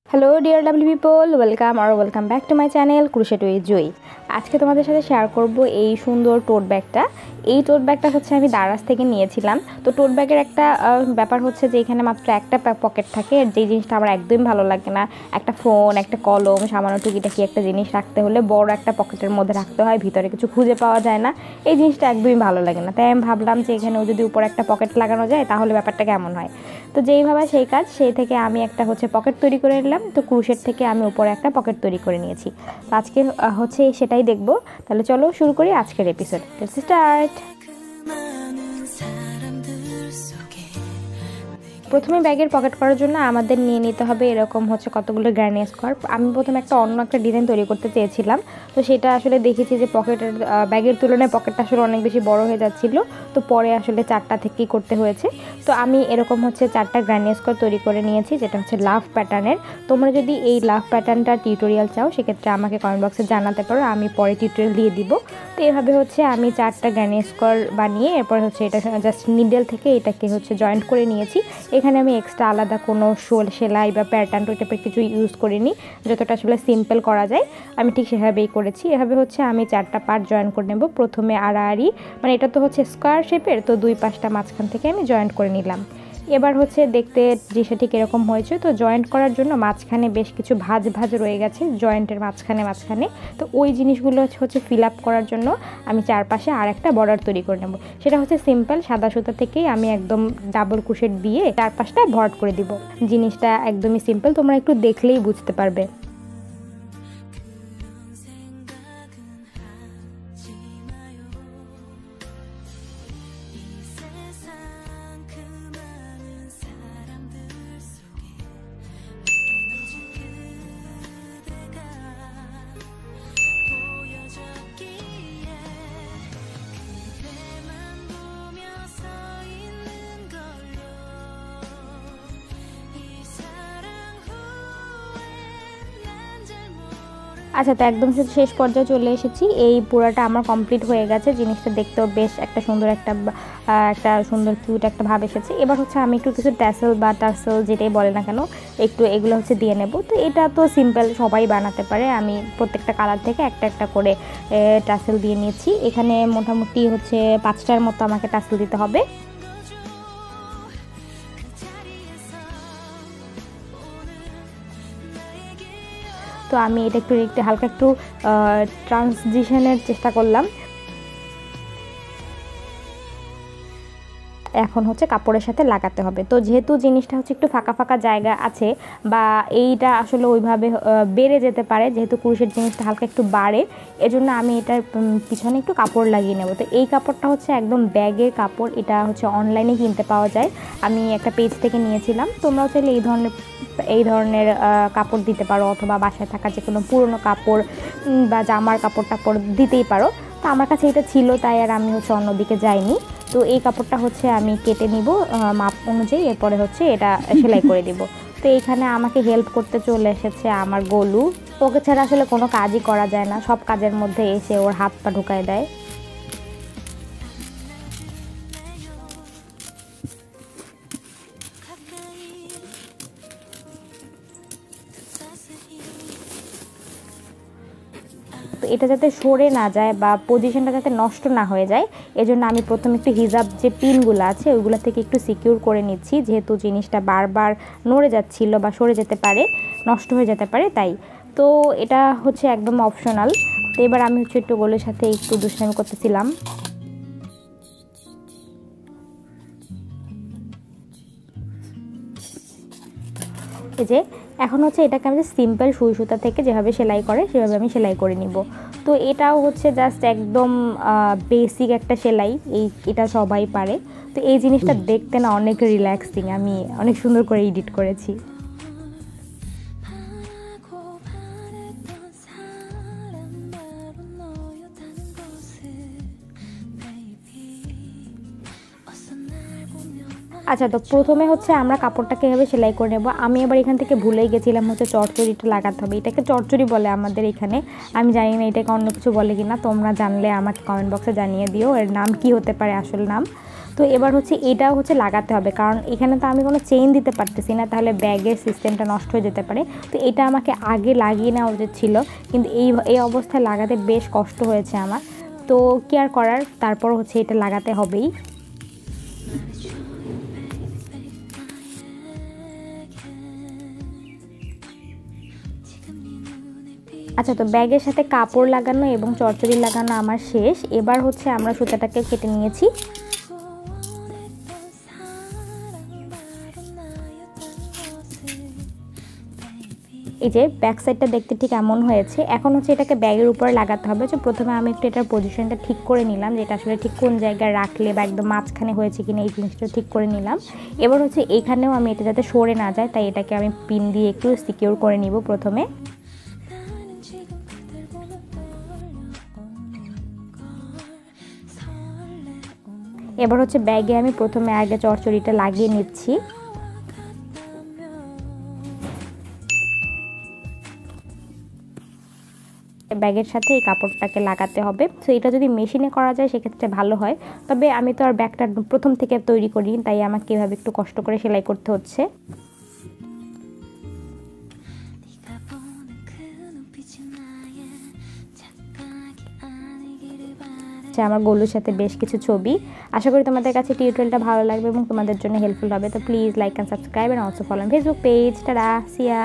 Hello dear lovely people, welcome back to my channel crochet with Jui. আজকে তোমাদের সাথে share করব এই সুন্দর টোট ব্যাগটা। এই টোট ব্যাগটা হচ্ছে আমি দারাজ থেকে নিয়েছিলাম। তো টোট ব্যাগের একটা ব্যাপার হচ্ছে যে এখানে মাত্র একটা পকেট থাকে, যেই জিনিসটা আমার একদমই ভালো লাগে না। একটা ফোন, একটা কলম, সামান্য টুকিটাকি একটা জিনিস রাখতে হলে বড় একটা পকেটের মধ্যে রাখতে হয়, ভিতরে কিছু খুঁজে পাওয়া যায় না। এই জিনিসটা একদমই ভালো লাগে না। তাই আমি ভাবলাম যে এখানেও যদি উপরে একটা পকেট লাগানো যায় তাহলে ব্যাপারটা কেমন হয়। তো যেই ভাবা সেই কাজ, সেই থেকে আমি একটা হচ্ছে পকেট তৈরি করে নিলাম। তো ক্রোশেট থেকে আমি উপরে একটা পকেট তৈরি করে নিয়েছি। তো আজকে হচ্ছে সেটাই দেখবো। তাহলে চলো শুরু করি আজকের এপিসোড। Let's start. প্রথমে ব্যাগের পকেট করার জন্য আমাদের নিয়ে নিতে হবে এরকম হচ্ছে কতগুলো গ্র্যানি স্কোয়ার। আমি প্রথমে অন্য একটা ডিজাইন তৈরি করতে চেয়েছিলাম। তো সেটা আসলে দেখেছি যে পকেটের ব্যাগের তুলনায় পকেটটা আসলে অনেক বেশি বড় হয়ে যাচ্ছিল। তো পরে আসলে 4টা থেকেই করতে হয়েছে। তো আমি এরকম হচ্ছে 4টা গ্র্যানি স্কোয়ার তৈরি করে নিয়েছি, যেটা হচ্ছে লাভ প্যাটার্নের। তোমরা যদি এই লাভ প্যাটার্নটা টিউটোরিয়াল চাও সেক্ষেত্রে আমাকে কমেন্ট বক্সে জানাতে পারো, আমি পরে টিউটোরিয়াল দিয়ে দিব। তো এভাবে হচ্ছে আমি 4টা গ্র্যানি স্কোয়ার বানিয়ে এরপর হচ্ছে এটা জাস্ট নিডল থেকে এটাকে হচ্ছে জয়েন্ট করে নিয়েছি। এখানে আমি এক্সট্রা আলাদা কোনো সেলাই বা প্যাটার্ন ওই টাইপের কিছু ইউজ করিনি, যতটা আসলে সিম্পল করা যায় আমি ঠিক সেভাবেই করেছি। এভাবে হচ্ছে আমি 4টা পার্ট জয়েন করে নেব। প্রথমে আড়াআড়ি, মানে এটা তো হচ্ছে স্কোয়ার শেপের, তো 2 পাশটা মাঝখান থেকে আমি জয়েন্ট করে নিলাম। এবার হচ্ছে দেখতে জিনিসটা ঠিক এরকম হয়েছে। তো জয়েন্ট করার জন্য মাঝখানে বেশ কিছু ভাঁজ রয়ে গেছে জয়েন্টের মাঝখানে। তো ওই জিনিসগুলো হচ্ছে ফিল আপ করার জন্য আমি চারপাশে আর একটা বর্ডার তৈরি করে নেব। সেটা হচ্ছে সিম্পল সাদা সুতা থেকেই আমি একদম ডাবল ক্রোশেট দিয়ে চারপাশটা ভরাট করে দিব। জিনিসটা একদমই সিম্পল, তোমরা একটু দেখলেই বুঝতে পারবে। আচ্ছা, তো একদম শেষ পর্যায়ে চলে এসেছি। এই পুরাটা আমার কমপ্লিট হয়ে গেছে। জিনিসটা দেখতেও বেশ একটা সুন্দর কিউট একটা ভাব এসেছে। এবার হচ্ছে আমি একটু কিছু ট্যাসেল বা টার্সেল যেটাই বলে না কেন, একটু এগুলো হচ্ছে দিয়ে নেব। তো এটা তো সিম্পল, সবাই বানাতে পারে। আমি প্রত্যেকটা কালার থেকে একটা করে টার্সেল দিয়ে নিয়েছি। এখানে মোটামুটি হচ্ছে 5টার মতো আমাকে টার্সেল দিতে হবে। তো আমি এটা একটু হালকা একটু ট্রান্সজিশনের চেষ্টা করলাম। এখন হচ্ছে কাপড়ের সাথে লাগাতে হবে। তো যেহেতু জিনিসটা হচ্ছে একটু ফাঁকা জায়গা আছে বা এইটা আসলে ওইভাবে বেড়ে যেতে পারে, যেহেতু ক্রোশের জিনিসটা হালকা একটু বাড়ে, এজন্য আমি এটার পিছনে একটু কাপড় লাগিয়ে নেব। তো এই কাপড়টা হচ্ছে একদম ব্যাগের কাপড়, এটা হচ্ছে অনলাইনে কিনতে পাওয়া যায়। আমি একটা পেজ থেকে নিয়েছিলাম। তোমরাও চাইলে এই ধরনের কাপড় দিতে পারো, অথবা বাসায় থাকা যে কোনো পুরনো কাপড় বা জামার কাপড় দিতেই পারো। তো আমার কাছে এটা ছিল, তাই আর আমি হচ্ছে অন্যদিকে যাইনি। তো এই কাপড়টা হচ্ছে আমি কেটে নিব মাপ অনুযায়ী, এরপরে হচ্ছে এটা সেলাই করে দিব। তো এইখানে আমাকে হেল্প করতে চলে এসেছে আমার গোলু। ওকে ছাড়া আসলে কোনো কাজই করা যায় না, সব কাজের মধ্যে এসে ওর হাত পা ঢুকায় দেয়। তো এটা যাতে সরে না যায় বা পজিশনটা যাতে নষ্ট না হয়ে যায়, এজন্য আমি প্রথমে একটু হিজাব যে পিনগুলো আছে ওইগুলো থেকে একটু সিকিউর করে নিচ্ছি, যেহেতু জিনিসটা বারবার নড়ে যাচ্ছিল বা সরে যেতে পারে, নষ্ট হয়ে যেতে পারে তাই। তো এটা হচ্ছে একদম অপশনাল। তো এবার আমি হচ্ছে একটু গোলের সাথে একটু দুষ্টামি করতেছিলাম। এই যে এখন হচ্ছে এটাকে আমি সিম্পল সুই সুতা থেকে যেভাবে সেলাই করে সেভাবে আমি সেলাই করে নিব। তো এটাও হচ্ছে জাস্ট একদম বেসিক একটা সেলাই, এটা সবাই পারে। তো এই জিনিসটা দেখতে না অনেক রিল্যাক্সিং, আমি অনেক সুন্দর করে এডিট করেছি। আচ্ছা, তো প্রথমে হচ্ছে আমরা কাপড়টাকে এভাবে সেলাই করে নেব। আমি এবার এখান থেকে ভুলেই গেছিলাম হচ্ছে চড়চড়িটা লাগাতে হবে। এটাকে চড়চড়ি বলে আমাদের এখানে, আমি জানি না এটাকে অন্য কিছু বলে কিনা, তোমরা জানলে আমাকে কমেন্ট বক্সে জানিয়ে দিও এর নাম কি হতে পারে আসল নাম। তো এবার হচ্ছে এটাও হচ্ছে লাগাতে হবে, কারণ এখানে তো আমি কোনো চেইন দিতে পারতেছি না, তাহলে ব্যাগের সিস্টেমটা নষ্ট হয়ে যেতে পারে। তো এটা আমাকে আগে লাগিয়ে নেওয়া উচিত ছিল, কিন্তু এই অবস্থায় লাগাতে বেশ কষ্ট হয়েছে আমার। তো কি আর করার, তারপর হচ্ছে এটা লাগাতে হবেই। আচ্ছা, তো ব্যাগের সাথে কাপড় লাগানো এবং চড়চড়ি লাগানো আমার শেষ। এবার হচ্ছে আমরা সুতাটাকে কেটে নিয়েছি। এই যে ব্যাক সাইডটা দেখতে ঠিক এমন হয়েছে। এখন হচ্ছে এটাকে ব্যাগের উপরে লাগাতে হবে। তো প্রথমে আমি একটু এটার পজিশনটা ঠিক করে নিলাম, যে এটা আসলে ঠিক কোন জায়গায় রাখলে বা একদম মাঝখানে হয়েছে কিনা এই জিনিসটা ঠিক করে নিলাম। এবার হচ্ছে এইখানেও আমি এটা যাতে সরে না যায়, তাই এটাকে আমি পিন দিয়ে একটু সিকিউর করে নিব প্রথমে। এবার হচ্ছে ব্যাগে আমি প্রথমে আগে চড়চড়িটা লাগিয়ে নিচ্ছি। ব্যাগের সাথে এই কাপড়টাকে লাগাতে হবে। তো এটা যদি মেশিনে করা যায় সেক্ষেত্রে ভালো হয়, তবে আমি তো আর ব্যাগটা প্রথম থেকে তৈরি করি, তাই আমাকে এভাবে একটু কষ্ট করে সেলাই করতে হচ্ছে। আমার গোলুর সাথে বেশ কিছু ছবি। আশা করি তোমাদের কাছে টিউটোরিয়ালটা ভালো লাগবে এবং তোমাদের জন্য হেল্পফুল হবে। তো please like and subscribe, and also follow on Facebook page. Tata, Siya.